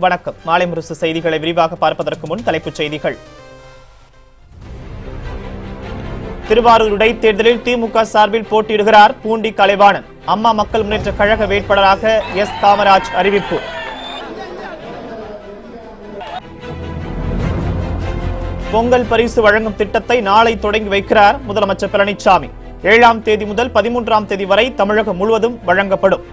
வணக்கம். மாலை முரசு செய்திகளை விரிவாக பார்ப்பதற்கு முன் தலைப்புச் செய்திகள். திருவாரூர் இடைத்தேர்தலில் திமுக சார்பில் போட்டியிடுகிறார் பூண்டி கலைவாணன். அம்மா மக்கள் முன்னேற்ற கழக வேட்பாளராக எஸ் காமராஜ் அறிவிப்பு. பொங்கல் பரிசு வழங்கும் திட்டத்தை நாளை தொடங்கி வைக்கிறார் முதலமைச்சர் பழனிசாமி. 7ஆம் தேதி முதல் 13ஆம் தேதி வரை தமிழகம் முழுவதும் வழங்கப்படும்.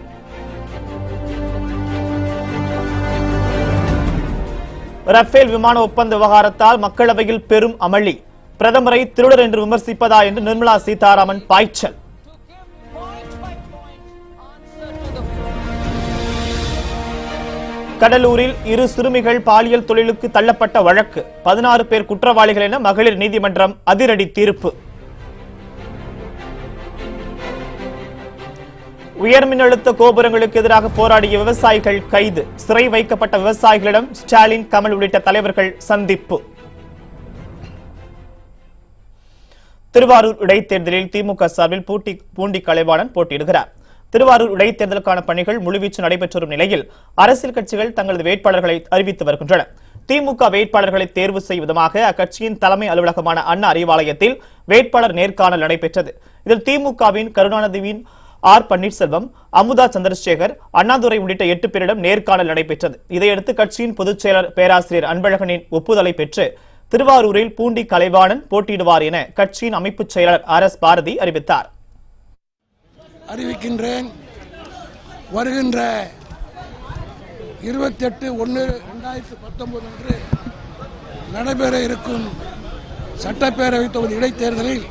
ரஃபேல் விமான ஒப்பந்த விவகாரத்தால் மக்களவையில் பெரும் அமளி. பிரதமரை திருடர் என்று விமர்சிப்பதா என்று நிர்மலா சீதாராமன் பாய்ச்சல். கடலூரில் 2 சிறுமிகள் பாலியல் தொழிலுக்கு தள்ளப்பட்ட வழக்கு. 16 பேர் குற்றவாளிகள் என மகளிர் நீதிமன்றம் அதிரடி தீர்ப்பு. உயர் மின்னழுத்த கோபுரங்களுக்கு எதிராக போராடிய விவசாயிகள் கைது. சிறை வைக்கப்பட்ட விவசாயிகளிடம் ஸ்டாலின், கமல் உள்ளிட்ட தலைவர்கள் சந்திப்பு. திருவாரூர் இடைத்தேர்தலில் திமுக சார்பில் பூண்டி கலைவாணன் போட்டியிடுகிறார். திருவாரூர் இடைத்தேர்தலுக்கான பணிகள் முழுவீச்சு நடைபெற்று வரும் நிலையில் அரசியல் கட்சிகள் தங்களது வேட்பாளர்களை அறிவித்து வருகின்றன. திமுக வேட்பாளர்களை தேர்வு செய்யும் விதமாக அக்கட்சியின் தலைமை அலுவலகமான அண்ணா அறிவாலயத்தில் வேட்பாளர் நேர்காணல் நடைபெற்றது. இதில் திமுகவின் கருணாநிதியின் ஆர் பன்னீர்செல்வம், அமுதா சந்திரசேகர், அண்ணாதுரை உள்ளிட்ட 8 பேரிடம் நேர்காணல் நடைபெற்றது. இதையடுத்து கட்சியின் பொதுச் செயலர் பேராசிரியர் அன்பழகனின் ஒப்புதலை பெற்று திருவாரூரில் பூண்டி கலைவாணன் போட்டியிடுவார் என கட்சியின் அமைப்பு செயலர் RS பாரதி அறிவித்தார். அறிவிக்கின்றேன். வருகின்ற 28/1/2019 அன்று நடைபெற இருக்கும் சட்டப்பேரவை தொகுதி இடைத்தேர்தலில்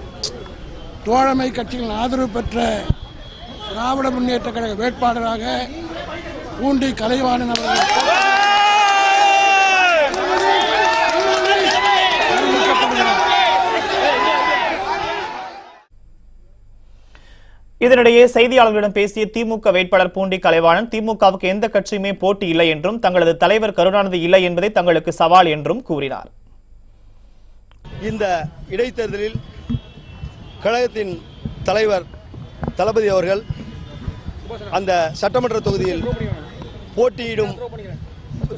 தோழமை கட்சிகளின் ஆதரவு பெற்ற திராவிட முன்னேற்ற கழக வேட்பாளராக பூண்டி கலைவாணன் அவர்கள் இதனிடையே செய்தியாளர்களிடம் பேசிய திமுக வேட்பாளர் பூண்டி கலைவாணன், திமுகவுக்கு எந்த கட்சியுமே போட்டி இல்லை என்றும் தங்களது தலைவர் கருணாநிதி இல்லை என்பதை தங்களுக்கு சவால் என்றும் கூறினார். இந்த இடைத்தேர்தலில் கழகத்தின் தலைவர் தளபதி அவர்கள் அந்த சட்டமன்ற தொகுதியில் போட்டியிடும்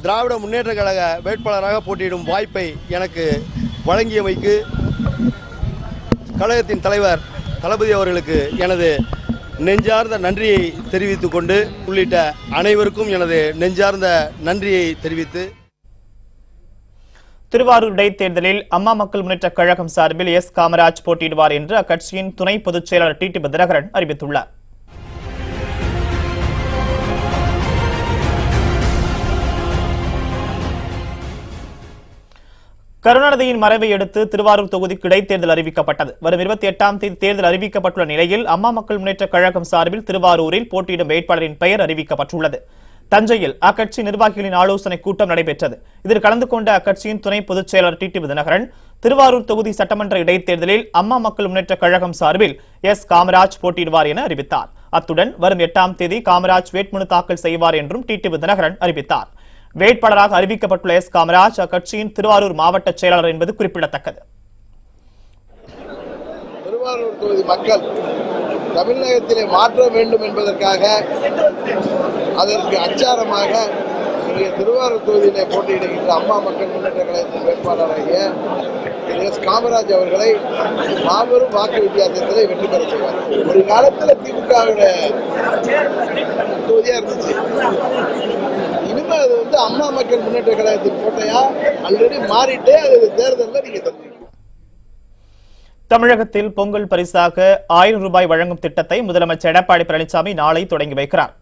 திராவிட முன்னேற்ற கழக வேட்பாளராக போட்டியிடும் வாய்ப்பை எனக்கு வழங்கியமைக்கு கழகத்தின் தலைவர் தளபதி அவர்களுக்கு எனது நெஞ்சார்ந்த நன்றியை தெரிவித்துக் கொண்டு உள்ளிட்ட அனைவருக்கும் எனது நெஞ்சார்ந்த நன்றியை தெரிவித்து திருவாரூர் இடைத்தேர்தலில் அம்மா மக்கள் முன்னேற்ற கழகம் சார்பில் எஸ் காமராஜ் போட்டியிடுவார் என்று அக்கட்சியின் துணை பொதுச் செயலாளர் TT தினகரன் அறிவித்துள்ளார். கருணாநிதியின் மறைவை அடுத்து திருவாரூர் தொகுதிக்கு இடைத்தேர்தல் அறிவிக்கப்பட்டது. வரும் 28ஆம் தேதி தேர்தல் அறிவிக்கப்பட்டுள்ள நிலையில் அம்மா மக்கள் முன்னேற்ற கழகம் சார்பில் திருவாரூரில் போட்டியிடும் வேட்பாளரின் பெயர் அறிவிக்கப்பட்டுள்ளது. தஞ்சையில் அக்கட்சி நிர்வாகிகளின் ஆலோசனை கூட்டம் நடைபெற்றது. இதில் கலந்து கொண்ட அக்கட்சியின் துணை பொதுச் செயலாளர் TT தினகரன் திருவாரூர் தொகுதி சட்டமன்ற இடைத்தேர்தலில் அம்மா மக்கள் முன்னேற்ற கழகம் சார்பில் எஸ் காமராஜ் போட்டியிடுவார் என அறிவித்தார். அத்துடன் வரும் 8ஆம் தேதி காமராஜ் வேட்புமனு தாக்கல் செய்வார் என்றும் TT தினகரன் அறிவித்தார். வேட்பாளராக அறிவிக்கப்பட்டுள்ள எஸ் காமராஜ் அக்கட்சியின் திருவாரூர் மாவட்ட செயலாளர் என்பது குறிப்பிடத்தக்கது. திருவாரூர் தொகுதி மக்கள் தமிழகத்திலே மாற்ற வேண்டும் என்பதற்காக அதற்கு அச்சாரமாக திருவாரூர் தொகுதியிலே போட்டியிடுகின்ற அம்மா மக்கள் முன்னேற்ற கழகத்தின் வேட்பாளராகிய எஸ் காமராஜ் அவர்களை மாபெரும் வாக்கு வித்தியாசத்திலே வெற்றி பெற செய்வார். ஒரு காலத்தில் திமுகவுடைய தொகுதியா இருந்துச்சு. இனிமே அது அம்மா மக்கள் முன்னேற்ற கழகத்தின் கோட்டையா ஆல்ரெடி மாறிட்டே அது தேர்தலில் நீங்க தெரிஞ்சுக்கணும். தமிழகத்தில் பொங்கல் பரிசாக 1000 ரூபாய் வழங்கும் திட்டத்தை முதலமைச்சர் எடப்பாடி பழனிசாமி நாளை தொடங்கி வைக்கிறார்.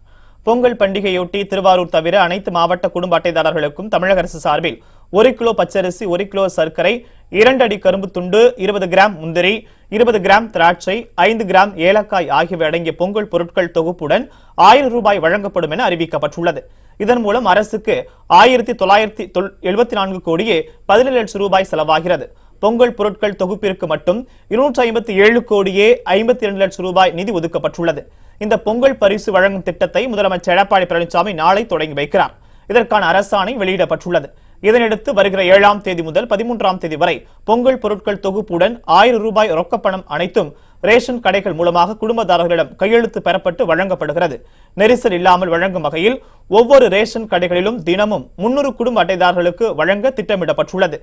பொங்கல் பண்டிகையொட்டி திருவாரூர் தவிர அனைத்து மாவட்ட குடும்ப அட்டைதாரர்களுக்கும் தமிழக அரசு சார்பில் 1 கிலோ பச்சரிசி, 1 கிலோ சர்க்கரை, 2 அடி கரும்பு துண்டு, 20 கிராம் முந்திரி, 20 கிராம் திராட்சை, 5 கிராம் ஏலக்காய் ஆகியவை அடங்கிய பொங்கல் பொருட்கள் தொகுப்புடன் 1000 ரூபாய் வழங்கப்படும் என அறிவிக்கப்பட்டுள்ளது. இதன் மூலம் அரசுக்கு 1974 கோடியே 17 லட்சம் ரூபாய் செலவாகிறது. பொங்கல் பொருட்கள் தொகுப்பிற்கு மட்டும் 257 கோடியே 52 லட்சம் ரூபாய் நிதி ஒதுக்கப்பட்டுள்ளது. இந்த பொங்கல் பரிசு வழங்கும் திட்டத்தை முதலமைச்சர் எடப்பாடி பழனிசாமி நாளை தொடங்கி வைக்கிறார். இதற்கான அரசாணை வெளியிடப்பட்டுள்ளது. இதனையடுத்து வருகிற 7ஆம் தேதி முதல் 13ஆம் தேதி வரை பொங்கல் பொருட்கள் தொகுப்புடன் 1000 ரூபாய் ரொக்கப்பணம் அனைத்தும் ரேஷன் கடைகள் மூலமாக குடும்பதாரர்களிடம் கையெழுத்து பெறப்பட்டு வழங்கப்படுகிறது. நெரிசல் இல்லாமல் வழங்கும் வகையில் ஒவ்வொரு ரேஷன் கடைகளிலும் தினமும் 300 குடும்ப அட்டைதாரர்களுக்கு வழங்க திட்டமிடப்பட்டுள்ளது.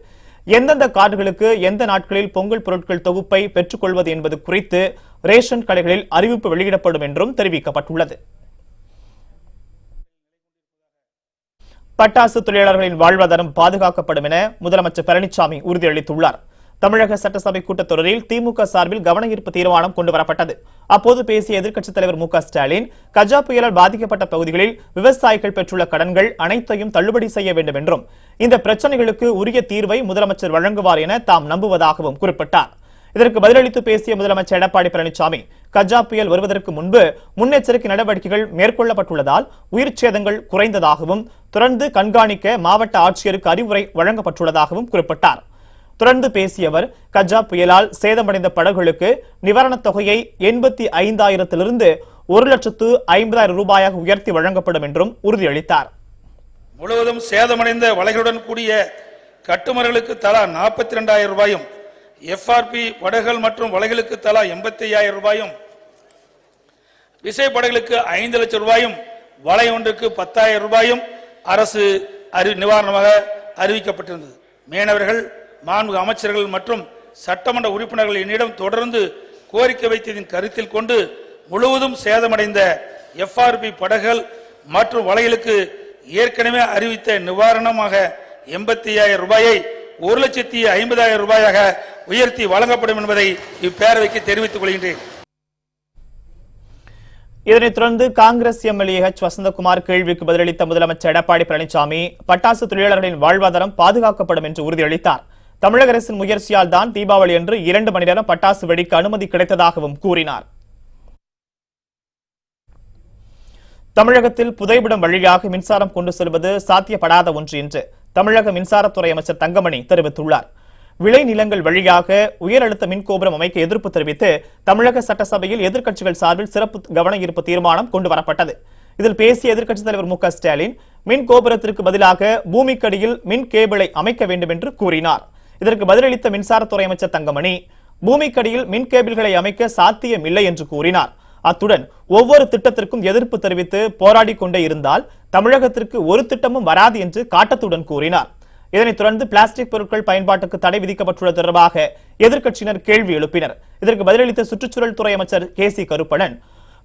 எந்தெந்த கார்டுகளுக்கு எந்த நாட்களில் பொங்கல் பொருட்கள் தொகுப்பை பெற்றுக் கொள்வது என்பது குறித்து ரேஷன் கடைகளில் அறிவிப்பு வெளியிடப்படும் என்றும் தெரிவிக்கப்பட்டுள்ளது. பட்டாசு தொழிலாளர்களின் வாழ்வாதாரம் பாதுகாக்கப்படும் என முதலமைச்சர் பழனிசாமி உறுதியளித்துள்ளார். தமிழக சட்டசபை கூட்டத்தொடரில் திமுக சார்பில் கவன ஈர்ப்பு தீர்மானம் கொண்டுவரப்பட்டது. அப்போது பேசிய எதிர்க்கட்சித் தலைவர் மு க ஸ்டாலின், கஜா புயலால் பாதிக்கப்பட்ட பகுதிகளில் விவசாயிகள் பெற்றுள்ள கடன்கள் அனைத்தையும் தள்ளுபடி செய்ய வேண்டும் என்றும், இந்த பிரச்சனைகளுக்கு உரிய தீர்வை முதலமைச்சர் வழங்குவார் என தாம் நம்புவதாகவும் குறிப்பிட்டார். இதற்கு பதிலளித்து பேசிய முதலமைச்சர் எடப்பாடி பழனிசாமி, கஜா புயல் வருவதற்கு முன்பு முன்னெச்சரிக்கை நடவடிக்கைகள் மேற்கொள்ளப்பட்டுள்ளதால் உயிர் சேதங்கள் குறைந்ததாகவும், தொடர்ந்து கண்காணிக்க மாவட்ட ஆட்சியருக்கு அறிவுரை வழங்கப்பட்டுள்ளதாகவும் குறிப்பிட்டார். தொடர்ந்து பேசிய அவர், கஜா புயலால் சேதமடைந்த படகுகளுக்கு நிவாரணத் தொகையை 85,000 1,50,000 ரூபாயாக உயர்த்தி வழங்கப்படும் என்றும் உறுதியளித்தார். முழுவதும் சேதமடைந்த வலைகளுடன் கூடிய கட்டுமரங்களுக்கு தலா 42,000 ரூபாயும், எஃப்ஆர்பி படகுகள் மற்றும் வலைகளுக்கு தலா 85,000 ரூபாயும், விசைப்படகுகளுக்கு 5 லட்சம் ரூபாயும், வலை ஒன்றுக்கு 10,000 ரூபாயும் அரசு நிவாரணமாக அறிவிக்கப்பட்டிருந்தது. மீனவர்கள், மாண்புமிகு அமைச்சர்கள் மற்றும் சட்டமன்ற உறுப்பினர்கள் என்னிடம் தொடர்ந்து கோரிக்கை வைத்ததின் கருத்தில் கொண்டு முழுவதும் சேதமடைந்த எஃப்ஆர்பி படகுகள் மற்றும் வலைகளுக்கு ஏற்கனவே அறிவித்த நிவாரணமாக 85,000 ரூபாயை 1,50,000 ரூபாயாக உயர்த்தி வழங்கப்படும் என்பதை இப்பேரவைக்கு தெரிவித்துக் கொள்கின்றேன். இதனைத் தொடர்ந்து காங்கிரஸ் எம்எல்ஏ எச் வசந்தகுமார் கேள்விக்கு பதிலளித்த முதலமைச்சர் எடப்பாடி பழனிசாமி, பட்டாசு தொழிலாளர்களின் வாழ்வாதாரம் பாதுகாக்கப்படும் என்று உறுதியளித்தார். தமிழக அரசின் முயற்சியால் தான் தீபாவளி அன்று 2 மணி நேரம் பட்டாசு வெடிக்க அனுமதி கிடைத்ததாகவும் கூறினார். தமிழகத்தில் புதைவிடம் வழியாக மின்சாரம் கொண்டு செல்வது சாத்தியப்படாத ஒன்று என்று தமிழக மின்சாரத்துறை அமைச்சர் தங்கமணி தெரிவித்துள்ளார். விளை நிலங்கள் வழியாக உயர் அழுத்த மின்கோபுரம் அமைக்க எதிர்ப்பு தெரிவித்து தமிழக சட்டசபையில் எதிர்க்கட்சிகள் சார்பில் சிறப்பு கவன ஈர்ப்பு தீர்மானம் கொண்டுவரப்பட்டது. இதில் பேசிய எதிர்க்கட்சித் தலைவர் மு க ஸ்டாலின், மின் கோபுரத்திற்கு பதிலாக பூமிக்கடியில் மின் கேபிளை அமைக்க வேண்டும் என்று கூறினார். இதற்கு பதிலளித்த மின்சாரத்துறை அமைச்சர் தங்கமணி, பூமிக்கடியில் மின் கேபிள்களை அமைக்க சாத்தியம் இல்லை என்று கூறினார். அத்துடன் ஒவ்வொரு திட்டத்திற்கும் எதிர்ப்பு தெரிவித்து போராடி கொண்டே இருந்தால் தமிழகத்திற்கு ஒரு திட்டமும் வராது என்று காட்டத்துடன் கூறினார். இதனைத் தொடர்ந்து பிளாஸ்டிக் பொருட்கள் பயன்பாட்டுக்கு தடை விதிக்கப்பட்டுள்ள தொடர்பாக எதிர்க்கட்சியினர் கேள்வி எழுப்பினர். இதற்கு பதிலளித்த சுற்றுச்சூழல் துறை அமைச்சர் கே.சி. கருப்பணன்,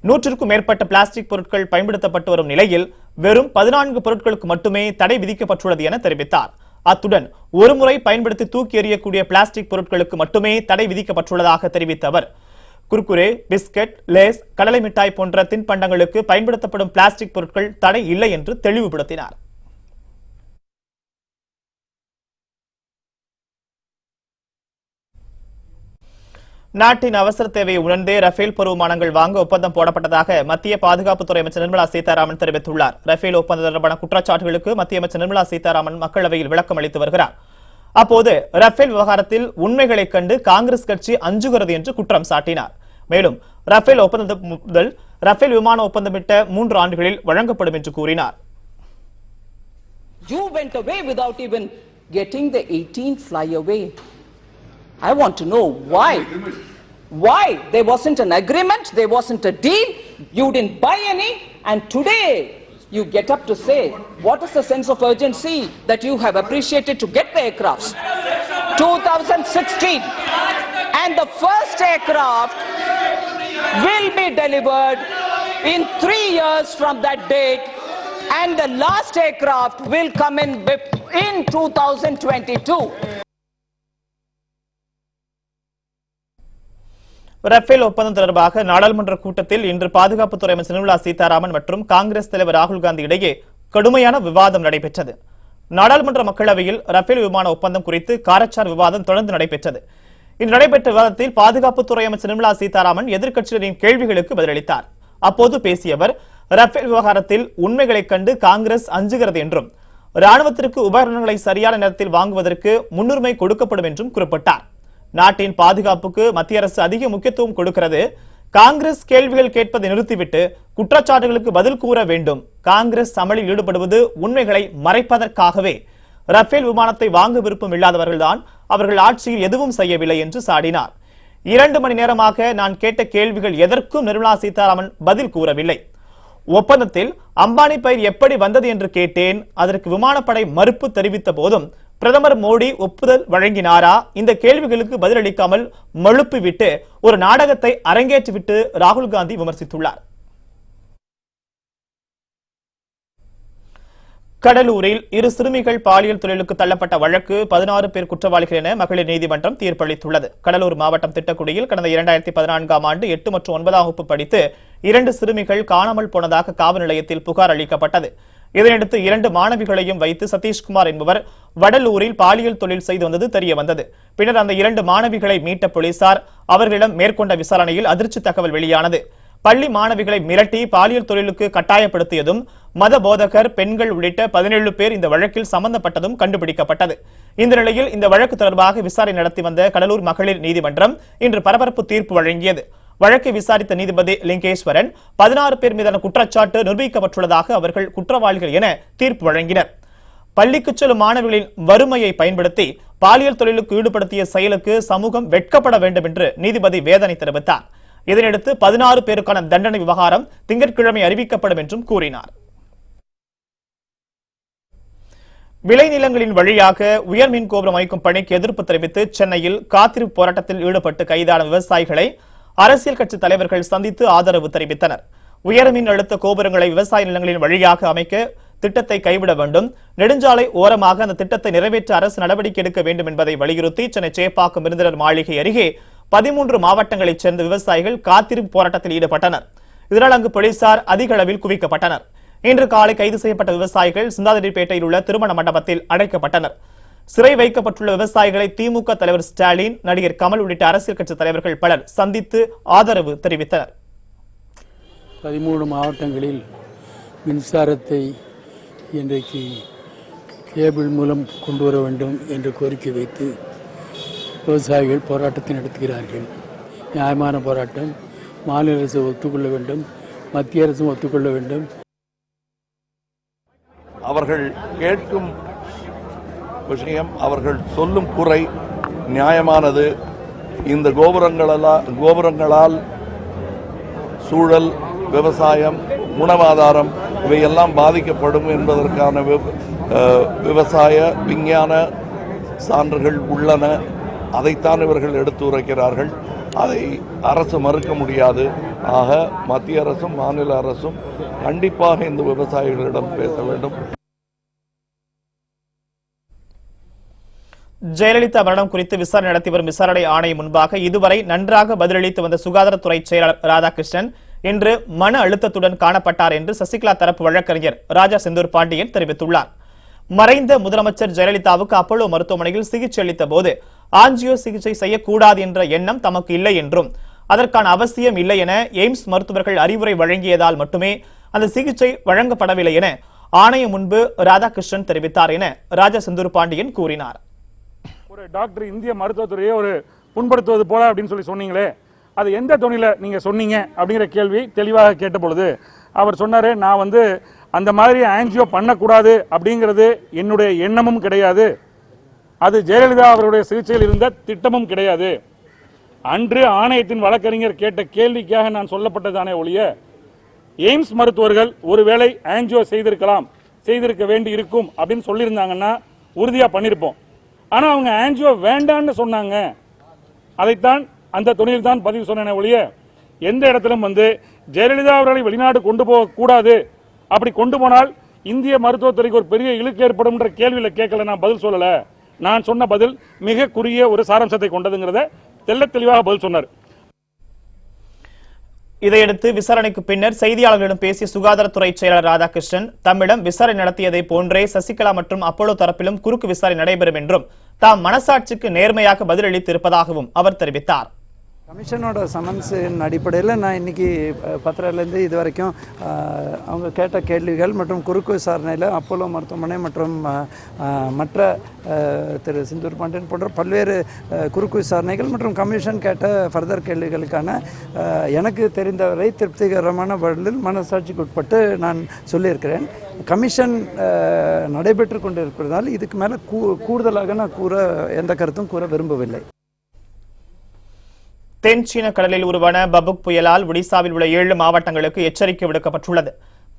100க்கும் மேற்பட்ட பிளாஸ்டிக் பொருட்கள் பயன்படுத்தப்பட்டு வரும் நிலையில் வெறும் 14 பொருட்களுக்கு மட்டுமே தடை விதிக்கப்பட்டுள்ளது என தெரிவித்தார். அத்துடன் ஒருமுறை பயன்படுத்தி தூக்கி எறியக்கூடிய பிளாஸ்டிக் பொருட்களுக்கு மட்டுமே தடை விதிக்கப்பட்டுள்ளதாக தெரிவித்த அவர், குர்குரே, பிஸ்கட், லேஸ், கடலை மிட்டாய் போன்ற தின்பண்டங்களுக்கு பயன்படுத்தப்படும் பிளாஸ்டிக் பொருட்கள் தடை இல்லை என்று தெளிவுபடுத்தினார். நாட்டின் அவசர தேவையை உணர்ந்தே ரஃபேல் போர் விமானங்கள் வாங்க ஒப்பந்தம் போடப்பட்டதாக மத்திய பாதுகாப்புத்துறை அமைச்சர் நிர்மலா சீதாராமன் தெரிவித்துள்ளார். ரஃபேல் ஒப்பந்தம் தொடர்பான குற்றச்சாட்டுகளுக்கு மத்திய அமைச்சர் நிர்மலா சீதாராமன் மக்களவையில் விளக்கம் அளித்து வருகிறார். அப்போது ரஃபேல் விவகாரத்தில் உண்மைகளை கண்டு காங்கிரஸ் கட்சி அஞ்சுகிறது என்று குற்றம் சாட்டினார். மேலும் ரஃபேல் ஒப்பந்தம் முதல் ரஃபேல் விமான ஒப்பந்தமிட்ட 3 ஆண்டுகளில் வழங்கப்படும் என்று கூறினார். You went away without even getting the 18 fly away. I want to know why. Why? There wasn't an agreement, there wasn't a deal, you didn't buy any, and today you get up to say, what is the sense of urgency that you have appreciated to get the aircrafts? 2016, and the first aircraft will be delivered in 3 years from that date, and the last aircraft will come in 2022. Rafale ஒப்பந்தம் தொடர்பாக நாடாளுமன்ற கூட்டத்தில் இன்று பாதுகாப்புத்துறை அமைச்சர் நிர்மலா சீதாராமன் மற்றும் காங்கிரஸ் தலைவர் ராகுல் காந்தி இடையே கடுமையான விவாதம் நடைபெற்றது. நாடாளுமன்ற மக்களவையில் ரஃபேல் விமான ஒப்பந்தம் குறித்து காரச்சார் விவாதம் தொடர்ந்து நடைபெற்றது. இன்று நடைபெற்ற விவாதத்தில் பாதுகாப்புத்துறை அமைச்சர் நிர்மலா சீதாராமன் எதிர்க்கட்சியினரின் கேள்விகளுக்கு பதிலளித்தார். அப்போது பேசிய அவர், ரஃபேல் விவகாரத்தில் உண்மைகளை கண்டு காங்கிரஸ் அஞ்சுகிறது என்றும், ராணுவத்திற்கு உபகரணங்களை சரியான நேரத்தில் வாங்குவதற்கு முன்னுரிமை கொடுக்கப்படும் என்றும் குறிப்பிட்டார். நாட்டின் பாதுகாப்புக்கு மத்திய அரசு அதிக முக்கியத்துவம் கொடுக்கிறது. காங்கிரஸ் கேள்விகள் கேட்பதை நிறுத்திவிட்டு குற்றச்சாட்டுகளுக்கு பதில் கூற வேண்டும். காங்கிரஸ் அமளியில் ஈடுபடுவது உண்மைகளை மறைப்பதற்காகவே. ரஃபேல் விமானத்தை வாங்க விருப்பம் இல்லாதவர்கள்தான், அவர்கள் ஆட்சியில் எதுவும் செய்யவில்லை என்று சாடினார். 2 மணி நேரமாக நான் கேட்ட கேள்விகள் எதற்கும் நிர்மலா சீதாராமன் பதில் கூறவில்லை. ஒப்பந்தத்தில் அம்பானி பெயர் எப்படி வந்தது என்று கேட்டேன். அதற்கு விமானப்படை மறுப்பு தெரிவித்த போதும் பிரதமர் மோடி ஒப்புதல் வழங்கினாரா? இந்த கேள்விகளுக்கு பதிலளிக்காமல் மழுப்பிவிட்டு ஒரு நாடகத்தை அரங்கேற்றிவிட்டு ராகுல் காந்தி விமர்சித்துள்ளார். கடலூரில் 2 சிறுமிகள் பாலியல் தொழிலுக்கு தள்ளப்பட்ட வழக்கு 16 பேர் குற்றவாளிகள் என மகளிர் நீதிமன்றம் தீர்ப்பளித்துள்ளது. கடலூர் மாவட்டம் திட்டக்குடியில் கடந்த 2014ஆம் ஆண்டு 8 மற்றும் 9ஆம் வகுப்பு படித்து 2 சிறுமிகள் காணாமல் போனதாக காவல் நிலையத்தில் புகார் அளிக்கப்பட்டது. இதனையடுத்து 2 மாணவிகளையும் வைத்து சதீஷ்குமார் என்பவர் வடலூரில் பாலியல் தொழில் செய்து வந்தது தெரிய வந்தது. பின்னர் அந்த 2 மாணவிகளை மீட்ட போலீசார் அவர்களிடம் மேற்கொண்ட விசாரணையில் அதிர்ச்சி தகவல் வெளியானது. பள்ளி மாணவிகளை மிரட்டி பாலியல் தொழிலுக்கு கட்டாயப்படுத்தியதும் மத போதகர், பெண்கள் உள்ளிட்ட 17 பேர் இந்த வழக்கில் சம்பந்தப்பட்டதும் கண்டுபிடிக்கப்பட்டது. இந்த நிலையில் இந்த வழக்கு தொடர்பாக விசாரணை நடத்தி வந்த கடலூர் மகளிர் நீதிமன்றம் இன்று பரபரப்பு தீர்ப்பு வழங்கியது. வழக்கை விசாரித்த நீதிபதி லிங்கேஸ்வரன் 16 பேர் மீதான குற்றச்சாட்டு நிரூபிக்கப்பட்டுள்ளதாக, அவர்கள் குற்றவாளிகள் என தீர்ப்பு வழங்கினர். பள்ளிக்கு செல்லும் மாணவர்களின் வறுமையை பயன்படுத்தி பாலியல் தொழிலுக்கு ஈடுபடுத்திய செயலுக்கு சமூகம் வெட்கப்பட வேண்டும் என்று நீதிபதி வேதனை தெரிவித்தார். இதனையடுத்து 16 பேருக்கான தண்டனை விவகாரம் திங்கட்கிழமை அறிவிக்கப்படும் என்றும் கூறினார். விளைநிலங்களின் வழியாக உயர்மின் கோபுரம் அமைக்கும் பணிக்கு எதிர்ப்பு தெரிவித்து சென்னையில் காத்திருப்பு போராட்டத்தில் ஈடுபட்டு கைதான விவசாயிகளை அரசியல் கட்சி தலைவர்கள் சந்தித்து ஆதரவு தெரிவித்தனர். உயர்மின் அழுத்த கோபுரங்களை விவசாய நிலங்களின் வழியாக அமைக்க திட்டத்தை கைவிட வேண்டும், நெடுஞ்சாலை ஓரமாக அந்த திட்டத்தை நிறைவேற்ற அரசு நடவடிக்கை எடுக்க வேண்டும் என்பதை வலியுறுத்தி சென்னை சேப்பாக்கம் விருந்தினர் மாளிகை அருகே 13 மாவட்டங்களைச் சேர்ந்த விவசாயிகள் காத்திருப்பு போராட்டத்தில் ஈடுபட்டனர். இதனால் அங்கு போலீசார் அதிக அளவில் குவிக்கப்பட்டனர். இன்று காலை கைது செய்யப்பட்ட விவசாயிகள் சிந்தாதிரிப்பேட்டையில் உள்ள திருமண மண்டபத்தில் அடைக்கப்பட்டனர். சிறை வைக்கப்பட்டுள்ள விவசாயிகளை திமுக தலைவர் ஸ்டாலின், நடிகர் கமல் உள்ளிட்ட அரசியல் கட்சி தலைவர்கள் பலர் சந்தித்து ஆதரவு தெரிவித்தனர். 13 மாவட்டங்களில் மின்சாரத்தை இன்றைக்கு கேபிள் மூலம் கொண்டு வர வேண்டும் என்று கோரிக்கை வைத்து விவசாயிகள் போராட்டத்தை நடத்துகிறார்கள். நியாயமான போராட்டம். மாநில அரசு ஒத்துக்கொள்ள வேண்டும், மத்திய அரசும் ஒத்துக்கொள்ள வேண்டும். அவர்கள் கேட்கும் விஷயம், அவர்கள் சொல்லும் குறை நியாயமானது. இந்த கோபுரங்களால் சூழல், விவசாயம், உணவாதாரம் இவையெல்லாம் பாதிக்கப்படும் என்பதற்கான விவசாய விஞ்ஞான சான்றுகள் உள்ளன. அதைத்தான் இவர்கள் எடுத்து உரைக்கிறார்கள். அதை அரசு மறுக்க முடியாது. ஆக மத்திய அரசும் மாநில அரசும் கண்டிப்பாக இந்த விவசாயிகளிடம் பேச வேண்டும். ஜெயலலிதா மரணம் குறித்து விசாரணை நடத்தி வரும் விசாரணை ஆணையம் முன்பாக இதுவரை நன்றாக பதிலளித்து வந்த சுகாதாரத்துறை செயலாளர் ராதாகிருஷ்ணன் இன்று மன அழுத்தத்துடன் காணப்பட்டார் என்று சசிகலா தரப்பு வழக்கறிஞர் ராஜா செந்தூர் பாண்டியன் தெரிவித்துள்ளார். மறைந்த முதலமைச்சர் ஜெயலலிதாவுக்கு அப்போலோ மருத்துவமனையில் சிகிச்சை அளித்த போது ஆஞ்சியோ சிகிச்சை செய்யக்கூடாது என்ற எண்ணம் தமக்கு இல்லை என்றும் அதற்கான அவசியம் இல்லை என எய்ம்ஸ் மருத்துவர்கள் அறிவுரை வழங்கியதால் மட்டுமே அந்த சிகிச்சை வழங்கப்படவில்லை என ஆணையம் முன்பு ராதாகிருஷ்ணன் தெரிவித்தார் என ராஜா செந்தூர் பாண்டியன் கூறினார். ஒரு டாக்டர் இந்திய மருத்துவத்துறையை ஒரு புண்படுத்துவது போல அப்படின்னு சொல்லி சொன்னீங்களே, அது எந்த தொனில நீங்க சொன்னீங்க அப்படிங்கிற கேள்வி தெளிவாக கேட்ட பொழுது அவர் சொன்னாரு, நான் அந்த மாதிரி ஆன்ஜியோ பண்ணக்கூடாது அப்படிங்கிறது என்னுடைய எண்ணமும் கிடையாது, அது ஜெயலலிதா அவருடைய சிகிச்சையில் இருந்த திட்டமும் கிடையாது. அன்று ஆணையத்தின் வழக்கறிஞர் கேட்ட கேள்விக்காக நான் சொல்லப்பட்டதானே ஒழிய எய்ம்ஸ் மருத்துவர்கள் ஒருவேளை ஆன்ஜியோ செய்திருக்க வேண்டி இருக்கும் அப்படின்னு சொல்லியிருந்தாங்கன்னா உறுதியா பண்ணிருப்போம். ஆனா அவங்க ஆன்ஜியோ வேண்டான்னு சொன்னாங்க. அதைத்தான் அந்த துணியில் தான் பதிவு சொன்னேன் ஒழிய எந்த இடத்திலும் ஜெயலலிதா அவர்களை வெளிநாடு கொண்டு போக கூடாது, அப்படி கொண்டு போனால் இந்திய மருத்துவத்துறைக்கு ஒரு பெரிய இழுக்கு ஏற்படும் என்ற கேள்வியில கேட்கல, நான் பதில் சொல்லல. நான் சொன்ன பதில் மிக குறுகிய ஒரு சாராம்சத்தை கொண்டதுங்கிறத தெள்ள தெளிவாக பதில் சொன்னார். இதையடுத்து விசாரணைக்கு பின்னர் செய்தியாளர்களிடம் பேசிய சுகாதாரத்துறை செயலாளர் ராதாகிருஷ்ணன் தம்மிடம் விசாரணை நடத்தியதை போன்றே சசிகலா மற்றும் அப்போலோ தரப்பிலும் குறுக்கு விசாரணை நடைபெறும் என்றும் தாம் மனசாட்சிக்கு நேர்மையாக பதிலளித்து இருப்பதாகவும் அவர் தெரிவித்தார். கமிஷனோட சமன்ஸின் அடிப்படையில் நான் இன்றைக்கி 10 இது வரைக்கும் அவங்க கேட்ட கேள்விகள் மற்றும் குறுக்கு விசாரணையில் அப்போலோ மருத்துவமனை மற்றும் மற்ற திரு செந்தூர் பாண்டியன் போன்ற பல்வேறு குறுக்கு விசாரணைகள் மற்றும் கமிஷன் கேட்ட ஃபர்தர் கேள்விகளுக்கான எனக்கு தெரிந்தவரை திருப்திகரமான பதிலில் மனசாட்சிக்கு உட்பட்டு நான் சொல்லியிருக்கிறேன். கமிஷன் நடைபெற்று கொண்டிருப்பதால் இதுக்கு மேலே கூடுதலாக நான் எந்த கருத்தும் கூற விரும்பவில்லை. தென் சீன கடலில் உருவான பபுக் புயலால் ஒடிசாவில் உள்ள 7 மாவட்டங்களுக்கு எச்சரிக்கை விடுக்கப்பட்டுள்ளது.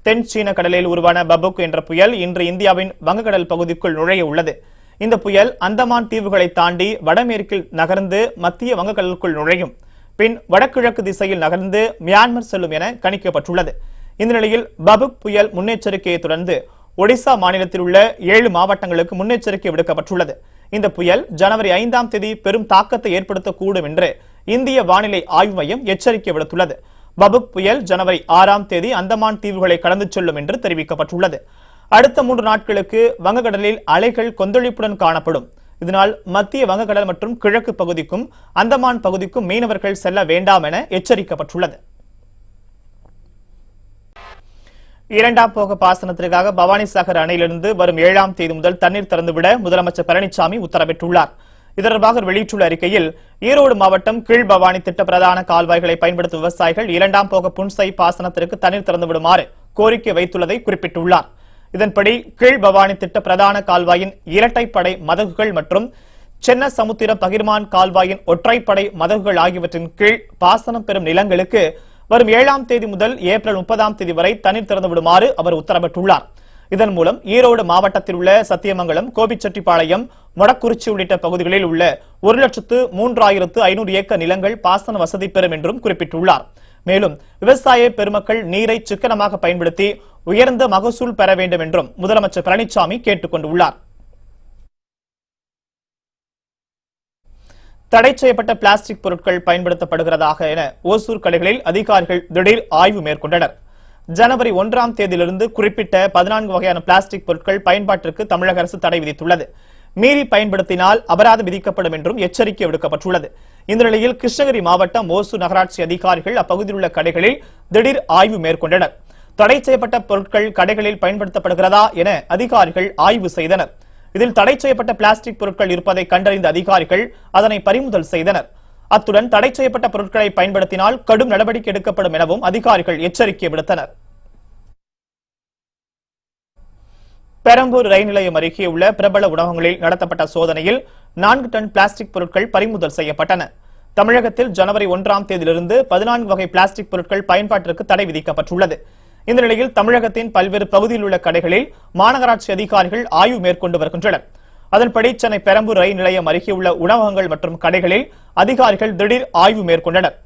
தென் சீன கடலில் உருவான பபுக் என்ற புயல் இன்று இந்தியாவின் வங்கக்கடல் பகுதிக்குள் நுழைய உள்ளது. இந்த புயல் அந்தமான் தீவுகளை தாண்டி வடமேற்கில் நகர்ந்து மத்திய வங்கக்கடலுக்குள் நுழையும். பின் வடகிழக்கு திசையில் நகர்ந்து மியான்மர் செல்லும் என கணிக்கப்பட்டுள்ளது. இந்த நிலையில் பபுக் புயல் முன்னெச்சரிக்கையை தொடர்ந்து ஒடிசா மாநிலத்தில் உள்ள 7 மாவட்டங்களுக்கு முன்னெச்சரிக்கை விடுக்கப்பட்டுள்ளது. இந்த புயல் ஜனவரி 5ஆம் தேதி பெரும் தாக்கத்தை ஏற்படுத்தக்கூடும் என்று இந்திய வானிலை ஆய்வு மையம் எச்சரிக்கை விடுத்துள்ளது. பபுக் புயல் ஜனவரி 6ஆம் தேதி அந்தமான் தீவுகளை கடந்து செல்லும் என்று தெரிவிக்கப்பட்டுள்ளது. அடுத்த 3 நாட்களுக்கு வங்கக்கடலில் அலைகள் கொந்தளிப்புடன் காணப்படும். இதனால் மத்திய வங்கக்கடல் மற்றும் கிழக்கு பகுதிக்கும் அந்தமான் பகுதிக்கும் மீனவர்கள் செல்ல வேண்டாம் என எச்சரிக்கப்பட்டுள்ளது. 2ஆம் போக பாசனத்திற்காக பவானிசாகர் அணையிலிருந்து வரும் 7ஆம் தேதி முதல் தண்ணீர் திறந்துவிட முதலமைச்சர் பழனிசாமி உத்தரவிட்டுள்ளார். இது தொடர்பாக வெளியிட்டுள்ள அறிக்கையில், ஈரோடு மாவட்டம் கீழ் பவானி திட்ட பிரதான கால்வாய்களை பயன்படுத்தும் விவசாயிகள் 2ஆம் போக புன்சை பாசனத்திற்கு தண்ணீர் திறந்துவிடுமாறு கோரிக்கை வைத்துள்ளதை குறிப்பிட்டுள்ளார். இதன்படி கீழ் பவானி திட்ட பிரதான கால்வாயின் இரட்டைப்படை மதகுகள் மற்றும் சென்ன சமுத்திர பகிர்மான் கால்வாயின் ஒற்றைப்படை மதகுகள் ஆகியவற்றின் கீழ் பாசனம் பெறும் நிலங்களுக்கு வரும் 7ஆம் தேதி முதல் ஏப்ரல் 30ஆம் தேதி வரை தண்ணீர் திறந்து விடுமாறு அவர் உத்தரவிட்டுள்ளார். இதன் மூலம் ஈரோடு மாவட்டத்தில் உள்ள சத்தியமங்கலம், கோபிச்செட்டிப்பாளையம், மொடக்குறிச்சி உள்ளிட்ட பகுதிகளில் உள்ள 1,03,500 ஏக்கர் நிலங்கள் பாசன வசதி பெறும் என்றும் குறிப்பிட்டுள்ளார். மேலும் விவசாய பெருமக்கள் நீரை சிக்கனமாக பயன்படுத்தி உயர்ந்த மகசூல் பெற வேண்டும் என்றும் முதலமைச்சர் பழனிசாமி கேட்டுக் கொண்டுள்ளார். தடை செய்யப்பட்ட பிளாஸ்டிக் பொருட்கள் பயன்படுத்தப்படுகிறதாக என ஓசூர் கடைகளில் அதிகாரிகள் திடீர் ஆய்வு மேற்கொண்டனர். ஜனவரி 1ஆம் தேதியிலிருந்து குறிப்பிட்ட 14 வகையான பிளாஸ்டிக் பொருட்கள் பயன்பாட்டிற்கு தமிழக அரசு தடை விதித்துள்ளது. மீறி பயன்படுத்தினால் அபராதம் விதிக்கப்படும் என்றும் எச்சரிக்கை விடுக்கப்பட்டுள்ளது. இந்த நிலையில் கிருஷ்ணகிரி மாவட்டம் ஓசூர் நகராட்சி அதிகாரிகள் அப்பகுதியில் உள்ள கடைகளில் திடீர் ஆய்வு மேற்கொண்டனர். தடை செய்யப்பட்ட பொருட்கள் கடைகளில் பயன்படுத்தப்படுகிறதா என அதிகாரிகள் ஆய்வு செய்தனர். இதில் தடை செய்யப்பட்ட பிளாஸ்டிக் பொருட்கள் இருப்பதை கண்டறிந்த அதிகாரிகள் அதனை பறிமுதல் செய்தனர். அத்துடன் தடை செய்யப்பட்ட பொருட்களை பயன்படுத்தினால் கடும் நடவடிக்கை எடுக்கப்படும் எனவும் அதிகாரிகள் எச்சரிக்கை விடுத்தனர். பெரம்பூர் ரயில் நிலையம் அருகே உள்ள பிரபல உணவகங்களில் நடத்தப்பட்ட சோதனையில் 4 டன் பிளாஸ்டிக் பொருட்கள் பறிமுதல் செய்யப்பட்டன. தமிழகத்தில் ஜனவரி 1ஆம் தேதியிலிருந்து 14 வகை பிளாஸ்டிக் பொருட்கள் பயன்பாட்டிற்கு தடை விதிக்கப்பட்டுள்ளது. இந்த நிலையில் தமிழகத்தின் பல்வேறு பகுதியில் உள்ள கடைகளில் மாநகராட்சி அதிகாரிகள் ஆய்வு மேற்கொண்டு வருகின்றனர். அதன்படி சென்னை பெரம்பூர் ரயில் நிலையம் அருகே உள்ள உணவகங்கள் மற்றும் கடைகளில் அதிகாரிகள் திடீர் ஆய்வு மேற்கொண்டனர்.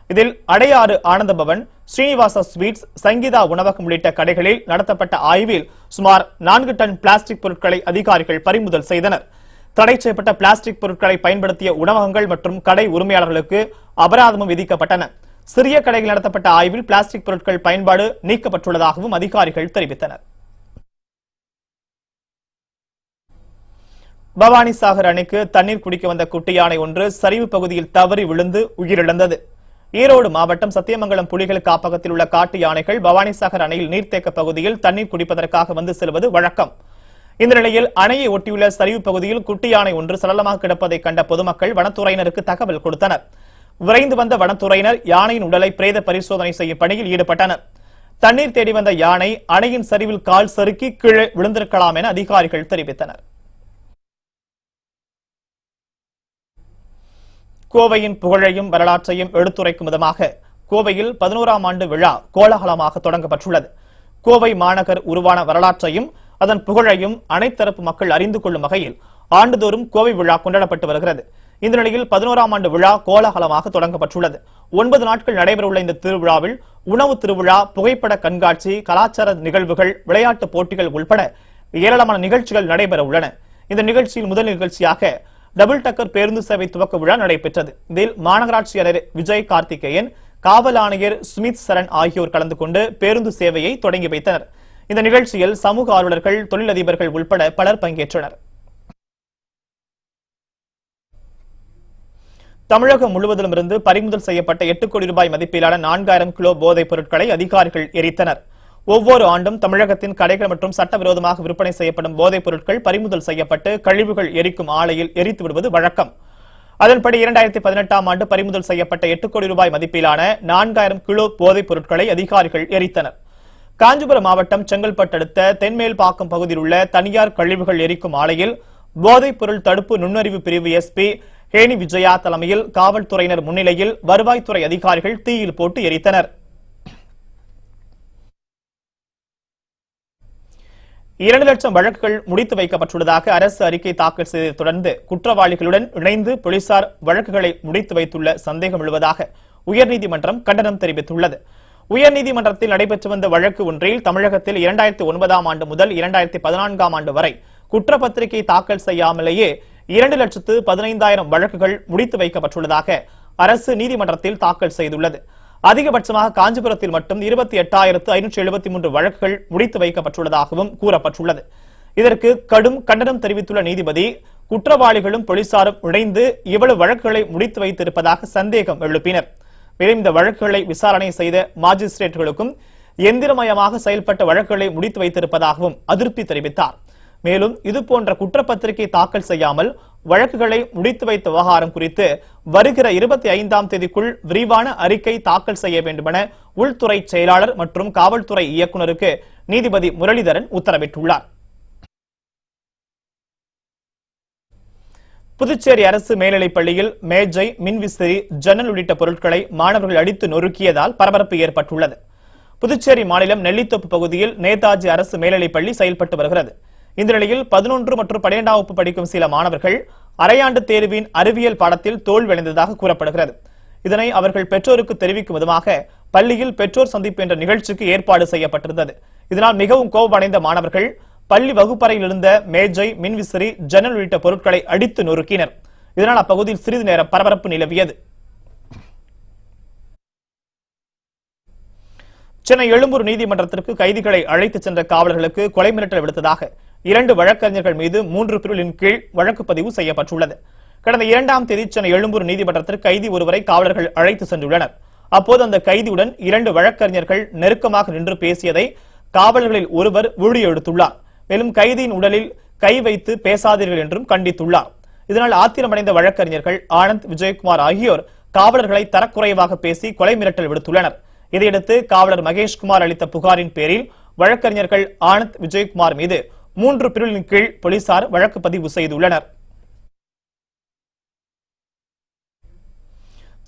இதில் அடையாறு ஆனந்தபவன், ஸ்ரீனிவாசா ஸ்வீட்ஸ், சங்கீதா உணவகம் உள்ளிட்ட கடைகளில் நடத்தப்பட்ட ஆய்வில் சுமார் 4 டன் பிளாஸ்டிக் பொருட்களை அதிகாரிகள் பறிமுதல் செய்தனர். தடை செய்யப்பட்ட பிளாஸ்டிக் பொருட்களை பயன்படுத்திய உணவகங்கள் மற்றும் கடை உரிமையாளர்களுக்கு அபராதமும் விதிக்கப்பட்டன. சிறிய கடையில் நடத்தப்பட்ட ஆய்வில் பிளாஸ்டிக் பொருட்கள் பயன்பாடு நீக்கப்பட்டுள்ளதாகவும் அதிகாரிகள் தெரிவித்தனர். பவானிசாகர் அணைக்கு தண்ணீர் குடிக்க வந்த குட்டி யானை ஒன்று சரிவு பகுதியில் தவறி விழுந்து உயிரிழந்தது. ஈரோடு மாவட்டம் சத்தியமங்கலம் புலிகள் காப்பகத்தில் உள்ள காட்டு யானைகள் பவானிசாகர் அணையில் நீர்த்தேக்க பகுதியில் தண்ணீர் குடிப்பதற்காக வந்து செல்வது வழக்கம். இந்த நிலையில் அணையை ஒட்டியுள்ள சரிவு பகுதியில் குட்டி யானை ஒன்று சடலமாக கிடப்பதை கண்ட பொதுமக்கள் வனத்துறையினருக்கு தகவல் கொடுத்தனர். விரைந்து வந்த வனத்துறையினர் யானையின் உடலை பிரேத பரிசோதனை செய்யும் பணியில் ஈடுபட்டனர். தண்ணீர் தேடி வந்த யானை அணையின் சரிவில் கால் சறுக்கி கீழே விழுந்திருக்கலாம் என அதிகாரிகள் தெரிவித்தனர். கோவையின் புகழையும் வரலாற்றையும் எடுத்துரைக்கும் விதமாக கோவையில் 11ஆம் ஆண்டு விழா கோலாகலமாக தொடங்கப்பட்டுள்ளது. கோவை மாநகர் உருவான வரலாற்றையும் அதன் புகழையும் அனைத்தரப்பு மக்கள் அறிந்து கொள்ளும் வகையில் ஆண்டுதோறும் கோவை விழா கொண்டாடப்பட்டு வருகிறது. இந்த நிலையில் 11ஆம் ஆண்டு விழா கோலாகலமாக தொடங்கப்பட்டுள்ளது. 9 நாட்கள் நடைபெறவுள்ள இந்த திருவிழாவில் உணவு திருவிழா, புகைப்பட கண்காட்சி, கலாச்சார நிகழ்வுகள், விளையாட்டு போட்டிகள் உள்பட ஏராளமான நிகழ்ச்சிகள் நடைபெற உள்ளன. இந்த நிகழ்ச்சியில் முதல் நிகழ்ச்சியாக டபுள் டக்கர் பேருந்து சேவை துவக்க விழா நடைபெற்றது. இதில் மாநகராட்சி ஆணையர் விஜய் கார்த்திகேயன், காவல் ஆணையர் சுமித் சரண் ஆகியோர் கலந்து கொண்டு பேருந்து சேவையை தொடங்கி வைத்தனர். இந்த நிகழ்ச்சியில் சமூக ஆர்வலர்கள், தொழிலதிபர்கள் உள்பட பலர் பங்கேற்றனர். தமிழகம் முழுவதிலும் இருந்து பறிமுதல் செய்யப்பட்ட 8 கோடி ரூபாய் மதிப்பிலான 4000 கிலோ போதைப் பொருட்களை அதிகாரிகள் எரித்தனர். ஒவ்வொரு ஆண்டும் தமிழகத்தின் கடைகள் மற்றும் சட்டவிரோதமாக விற்பனை செய்யப்படும் போதைப் பொருட்கள் பறிமுதல் செய்யப்பட்டு கழிவுகள் எரிக்கும் ஆலையில் எரித்து விடுவது வழக்கம். அதன்படி 2018ஆம் ஆண்டு பறிமுதல் செய்யப்பட்ட 8 கோடி ரூபாய் மதிப்பிலான 4000 கிலோ போதைப் பொருட்களை அதிகாரிகள் எரித்தனர். காஞ்சிபுரம் மாவட்டம் செங்கல்பட்டு அடுத்த தென்மேல்பாக்கம் பகுதியில் உள்ள தனியார் கழிவுகள் எரிக்கும் ஆலையில் போதைப் பொருள் தடுப்பு நுண்ணறிவு பிரிவு SP ஹேனி விஜயா தலைமையில் காவல்துறையினர் முன்னிலையில் வருவாய்த்துறை அதிகாரிகள் தீயில் போட்டு எரித்தனர். 2 லட்சம் வழக்குகள் முடித்து வைக்கப்பட்டுள்ளதாக அரசு அறிக்கை தாக்கல் செய்ததை தொடர்ந்து குற்றவாளிகளுடன் இணைந்து போலீசார் வழக்குகளை முடித்து வைத்துள்ள சந்தேகம் எழுவதாக உயர்நீதிமன்றம் கண்டனம் தெரிவித்துள்ளது. உயர்நீதிமன்றத்தில் நடைபெற்று வந்த வழக்கு ஒன்றில் தமிழகத்தில் 2009ஆம் ஆண்டு முதல் 2014ஆம் ஆண்டு வரை குற்றப்பத்திரிகை தாக்கல் செய்யாமலேயே 2,15,000 வழக்குகள் முடித்து வைக்கப்பட்டுள்ளதாக அரசு நீதிமன்றத்தில் தாக்கல் செய்துள்ளது. அதிகபட்சமாக காஞ்சிபுரத்தில் மட்டும் 28,573 வழக்குகள் முடித்து வைக்கப்பட்டுள்ளதாகவும் கூறப்பட்டுள்ளது. இதற்கு கடும் கண்டனம் தெரிவித்துள்ள நீதிபதி, குற்றவாளிகளும் போலீசாரும் இணைந்து இவ்வளவு வழக்குகளை முடித்து வைத்திருப்பதாக சந்தேகம் எழுப்பினர். மேலும் இந்த வழக்குகளை விசாரணை செய்த மாஜிஸ்ட்ரேட்டுகளுக்கும் எந்திரமயமாக செயல்பட்ட வழக்குகளை முடித்து வைத்திருப்பதாகவும் அதிருப்தி தெரிவித்தார். மேலும் இதுபோன்ற குற்றப்பத்திரிகை தாக்கல் செய்யாமல் வழக்குகளை முடித்து வைத்த விவகாரம் குறித்து வருகிற 25ஆம் தேதிக்குள் விரிவான அறிக்கை தாக்கல் செய்ய வேண்டுமென உள்துறை செயலாளர் மற்றும் காவல்துறை இயக்குநருக்கு நீதிபதி முரளிதரன் உத்தரவிட்டுள்ளார். புதுச்சேரி அரசு மேல்நிலைப் பள்ளியில் மேஜை, மின்விசிறி, ஜன்னல் உள்ளிட்ட பொருட்களை மாணவர்கள் அடித்து நொறுக்கியதால் பரபரப்பு ஏற்பட்டுள்ளது. புதுச்சேரி மாநிலம் நெல்லித்தோப்பு பகுதியில் நேதாஜி அரசு மேல்நிலைப் பள்ளி செயல்பட்டு வருகிறது. இந்த நிலையில் 11 மற்றும் 12ஆம் வகுப்பு படிக்கும் சில மாணவர்கள் அரையாண்டு தேர்வின் அறிவியல் பாடத்தில் தோல்வியடைந்ததாக கூறப்படுகிறது. இதனை அவர்கள் பெற்றோருக்கு தெரிவிக்கும் விதமாக பள்ளியில் பெற்றோர் சந்திப்பு என்ற நிகழ்ச்சிக்கு ஏற்பாடு செய்யப்பட்டிருந்தது. இதனால் மிகவும் கோபமடைந்த மாணவர்கள் பள்ளி வகுப்பறையில் இருந்த மேஜை, மின்விசிறி, ஜன்னல் உள்ளிட்ட பொருட்களை அடித்து நொறுக்கினர். இதனால் அப்பகுதியில் சிறிது நேரம் பரபரப்பு நிலவியது. சென்னை எழும்பூர் நீதிமன்றத்திற்கு கைதிகளை அழைத்துச் சென்ற காவலர்களுக்கு கொலை மிரட்டல் விடுத்ததாக 2 வழக்கறிஞர்கள் மீது 3 பிரிவுகளின் கீழ் வழக்கு பதிவு செய்யப்பட்டுள்ளது. கடந்த 2ஆம் தேதி சென்னை எழும்பூர் நீதிமன்றத்திற்கு கைதி ஒருவரை காவலர்கள் அழைத்து சென்றுள்ளனர். அப்போது அந்த கைதியுடன் 2 வழக்கறிஞர்கள் நெருக்கமாக நின்று பேசியதை காவலர்களில் ஒருவர் வீடியோ எடுத்துள்ளார். மேலும் கைதியின் உடலில் கை வைத்து பேசாதீர்கள் என்றும் கண்டித்துள்ளார். இதனால் ஆத்திரமடைந்த வழக்கறிஞர்கள் ஆனந்த், விஜயகுமார் ஆகியோர் காவலர்களை தரக்குறைவாக பேசி கொலை மிரட்டல் விடுத்துள்ளனர். இதையடுத்து காவலர் மகேஷ்குமார் அளித்த புகாரின் பேரில் வழக்கறிஞர்கள் ஆனந்த், விஜயகுமார் மீது 3 பிரிவுகளின் கீழ் போலீசார் வழக்கு பதிவு செய்துள்ளனர்.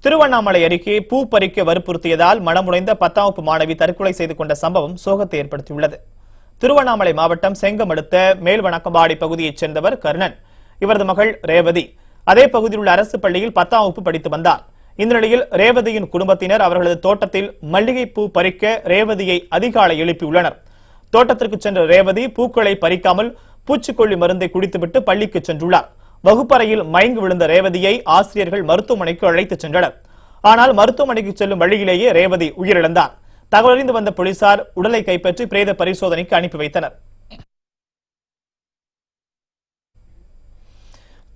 திருவண்ணாமலை அருகே பூ பறிக்க வற்புறுத்தியதால் மனமுடைந்த 10ஆம் வகுப்பு மாணவி தற்கொலை செய்து கொண்ட சம்பவம் சோகத்தை ஏற்படுத்தியுள்ளது. திருவண்ணாமலை மாவட்டம் செங்கம் அடுத்த மேல்வணக்கம்பாடி பகுதியைச் சேர்ந்தவர் கர்ணன். இவரது மகள் ரேவதி அதே பகுதியில் உள்ள அரசு பள்ளியில் 10ஆம் வகுப்பு படித்து வந்தார். இந்த நிலையில் ரேவதியின் குடும்பத்தினர் அவர்களது தோட்டத்தில் மல்லிகைப்பூ பறிக்க ரேவதியை அதிகாலை எழுப்பியுள்ளனர். தோட்டத்திற்கு சென்ற ரேவதி பூக்களை பறிக்காமல் பூச்சிக்கொல்லி மருந்தை குடித்துவிட்டு பள்ளிக்கு சென்றுள்ளார். வகுப்பறையில் மயங்கி விழுந்த ரேவதியை ஆசிரியர்கள் மருத்துவமனைக்கு அழைத்துச் சென்றனர். ஆனால் மருத்துவமனைக்கு செல்லும் வழியிலேயே ரேவதி உயிரிழந்தார். தகவலறிந்து வந்த போலீசார் உடலை கைப்பற்றி பிரேத பரிசோதனைக்கு அனுப்பி வைத்தனர்.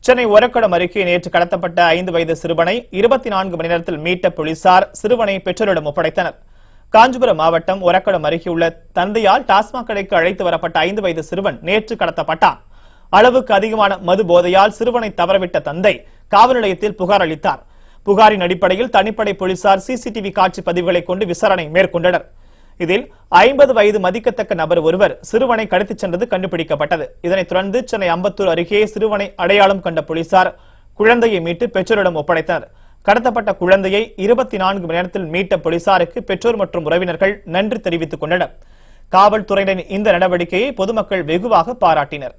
சென்னை ஒரக்கடம் அருகே நேற்று கடத்தப்பட்ட 5 வயது சிறுவனை 24 மணி நேரத்தில் மீட்ட போலீசார் சிறுவனை பெற்றோரிடம் ஒப்படைத்தனர். காஞ்சிபுரம் மாவட்டம் ஒரக்கடம் அருகே உள்ள தந்தையால் டாஸ்மாக் கடைக்கு அழைத்து வரப்பட்ட 5 வயது சிறுவன் நேற்று கடத்தப்பட்டார். அளவுக்கு அதிகமான மது போதையால் சிறுவனை தவறவிட்ட தந்தை காவல் நிலையத்தில் புகார் அளித்தார். புகாரின் அடிப்படையில் தனிப்படை போலீசார் சிசிடிவி காட்சி பதிவுகளை கொண்டு விசாரணை மேற்கொண்டனர். இதில் 50 வயது மதிக்கத்தக்க நபர் ஒருவர் சிறுவனை கடத்திச் சென்றது கண்டுபிடிக்கப்பட்டது. இதனைத் தொடர்ந்து சென்னை அம்பத்தூர் அருகே சிறுவனை அடையாளம் கண்ட போலீசார் குழந்தையை மீட்டு பெற்றோரிடம் ஒப்படைத்தனர். கடத்தப்பட்ட குழந்தையை 24 மணி நேரத்தில் மீட்ட போலீசாருக்கு பெற்றோர் மற்றும் உறவினர்கள் நன்றி தெரிவித்துக் கொண்டனர். காவல்துறையினரின் இந்த நடவடிக்கையை பொதுமக்கள் வெகுவாக பாராட்டினர்.